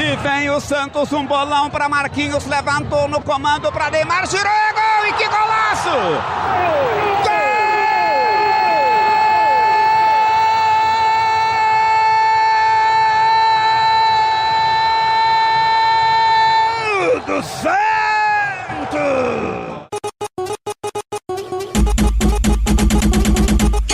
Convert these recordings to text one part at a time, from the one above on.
E vem o Santos, um bolão pra Marquinhos, levantou no comando pra Neymar, girou, é gol, e que golaço! Gol do Santos!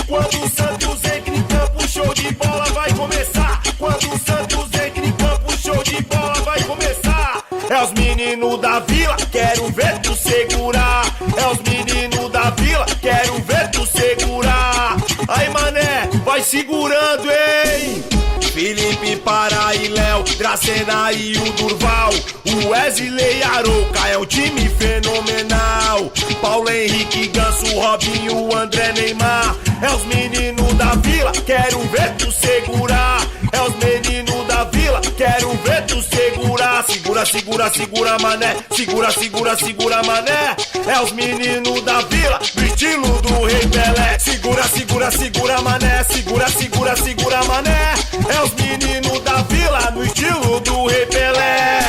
Quando o Santos entra em campo, show de bola vai começar. Quando o Santos entra em campo, show de bola vai começar. É os meninos da vila, quero ver tu segurar. É os meninos da vila, quero ver tu segurar. Aí mané, vai segurando, hein? Felipe, Pará e Léo, Dracena e o Durval, o Wesley Arouca é um time fenomenal. Paulo Henrique, Ganso, Robinho, o André, Neymar. É os meninos da vila, quero ver tu segurar. É os meninos da vila, quero ver tu segurar. Segura, segura, segura, mané. Segura, segura, segura, mané. É os meninos da vila, do estilo do Rei Pelé. Segura, segura, segura, mané. Segura, segura, segura, mané. É os meninos da vila, no estilo do Rei Pelé.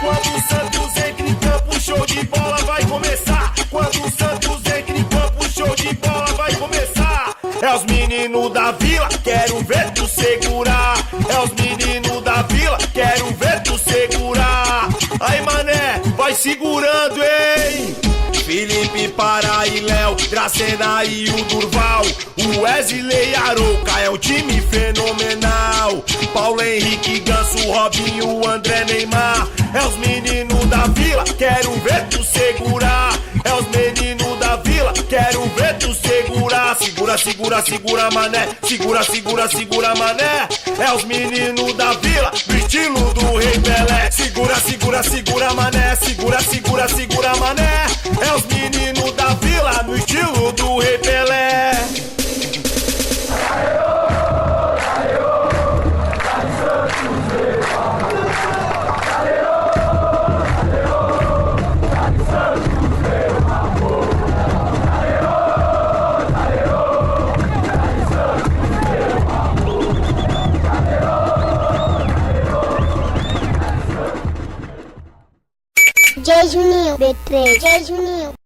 Quando o Santos entra em campo, show de bola vai começar. Quando o Santos entra em campo, show de bola vai começar. É os meninos da vila, quero ver tu segurar. É os meninos da vila, quero ver tu segurar. Aí mané, vai segurando, hein? Felipe, Pará e Léo, Dracena e o Durval, o Wesley Arouca é um time fenomenal. Paulo Henrique, Ganso, Robinho, o André, Neymar. É os meninos da vila, quero ver tu segurar. É os meninos da vila, quero ver tu segurar. Segura, segura, segura, mané. Segura, segura, segura, mané. É os meninos da vila, do estilo do Rei Pelé. Segura, segura, segura, mané. Segura, segura, segura, mané. É os meninos da vila, no estilo do Rei Pelé. J Juninho, B3, J Juninho.